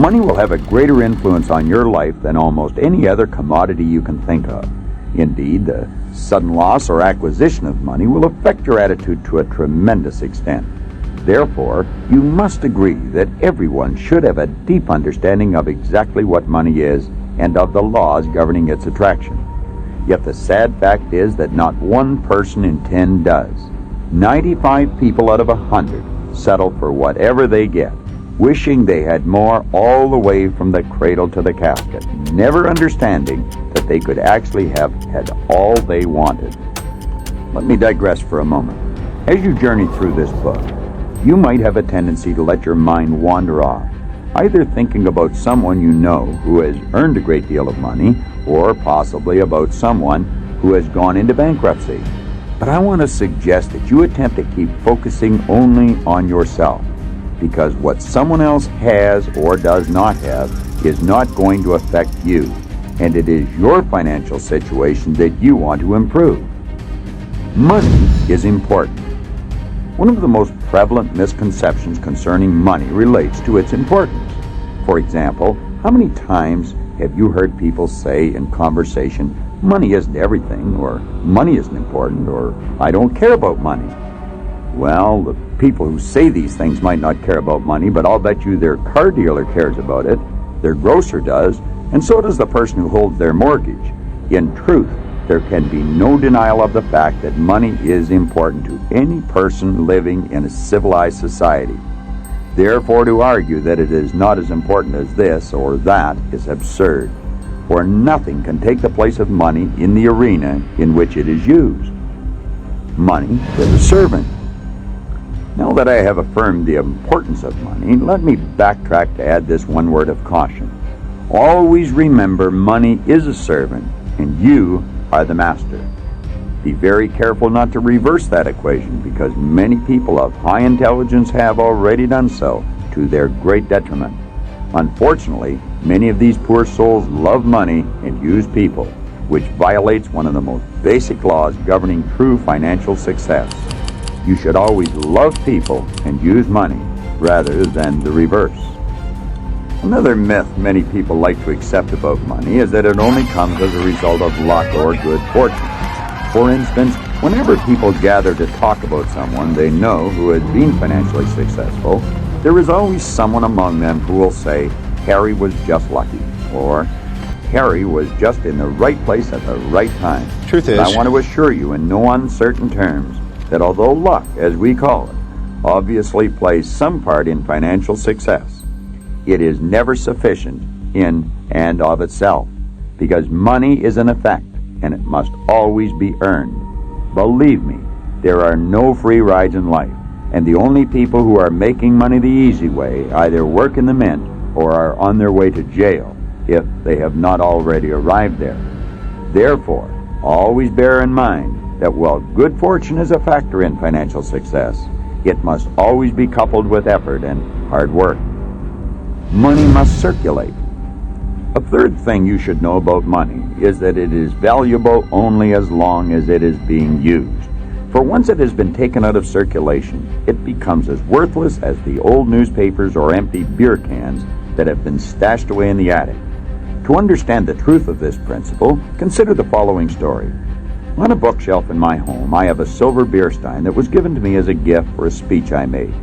Money will have a greater influence on your life than almost any other commodity you can think of. Indeed, the sudden loss or acquisition of money will affect your attitude to a tremendous extent. Therefore, you must agree that everyone should have a deep understanding of exactly what money is and of the laws governing its attraction. Yet the sad fact is that not one person in 10 does. 95 people out of 100 settle for whatever they get, wishing they had more all the way from the cradle to the casket, never understanding that they could actually have had all they wanted. Let me digress for a moment. As you journey through this book, you might have a tendency to let your mind wander off, either thinking about someone you know who has earned a great deal of money, or possibly about someone who has gone into bankruptcy. But I want to suggest that you attempt to keep focusing only on yourself, because what someone else has or does not have is not going to affect you, and it is your financial situation that you want to improve. Money is important. One of the most prevalent misconceptions concerning money relates to its importance. For example, how many times have you heard people say in conversation, money isn't everything, or money isn't important, or I don't care about money? Well, the people who say these things might not care about money, but I'll bet you their car dealer cares about it, their grocer does, and so does the person who holds their mortgage. In truth, there can be no denial of the fact that money is important to any person living in a civilized society. Therefore, to argue that it is not as important as this or that is absurd, for nothing can take the place of money in the arena in which it is used. Money is a servant. Now that I have affirmed the importance of money, let me backtrack to add this one word of caution. Always remember, money is a servant, and you are the master. Be very careful not to reverse that equation, because many people of high intelligence have already done so, to their great detriment. Unfortunately, many of these poor souls love money and use people, which violates one of the most basic laws governing true financial success. You should always love people and use money, rather than the reverse. Another myth many people like to accept about money is that it only comes as a result of luck or good fortune. For instance, whenever people gather to talk about someone they know who has been financially successful, there is always someone among them who will say, Harry was just lucky, or Harry was just in the right place at the right time. Truth is, I want to assure you in no uncertain terms that although luck, as we call it, obviously plays some part in financial success, it is never sufficient in and of itself, because money is an effect, and it must always be earned. Believe me, there are no free rides in life, and the only people who are making money the easy way either work in the mint or are on their way to jail, if they have not already arrived there. Therefore, always bear in mind that while good fortune is a factor in financial success, it must always be coupled with effort and hard work. Money must circulate. A third thing you should know about money is that it is valuable only as long as it is being used. For once it has been taken out of circulation, it becomes as worthless as the old newspapers or empty beer cans that have been stashed away in the attic. To understand the truth of this principle, consider the following story. On a bookshelf in my home, I have a silver beer stein that was given to me as a gift for a speech I made.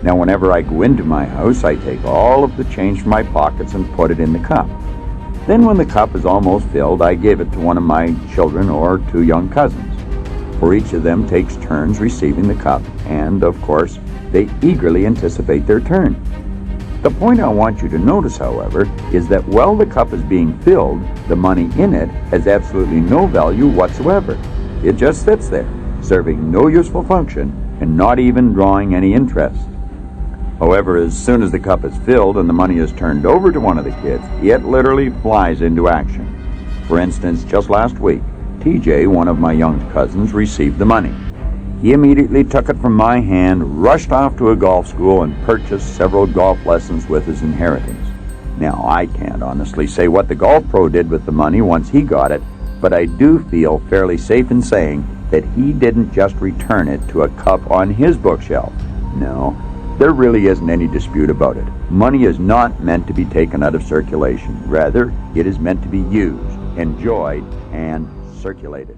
Now, whenever I go into my house, I take all of the change from my pockets and put it in the cup. Then when the cup is almost filled, I give it to one of my children or two young cousins. For each of them takes turns receiving the cup, and, of course, they eagerly anticipate their turn. The point I want you to notice, however, is that while the cup is being filled, the money in it has absolutely no value whatsoever. It just sits there, serving no useful function and not even drawing any interest. However, as soon as the cup is filled and the money is turned over to one of the kids, it literally flies into action. For instance, just last week, TJ, one of my young cousins, received the money. He immediately took it from my hand, rushed off to a golf school, and purchased several golf lessons with his inheritance. Now, I can't honestly say what the golf pro did with the money once he got it, but I do feel fairly safe in saying that he didn't just return it to a cup on his bookshelf. No, There really isn't any dispute about it. Money is not meant to be taken out of circulation. Rather, it is meant to be used, enjoyed, and circulated.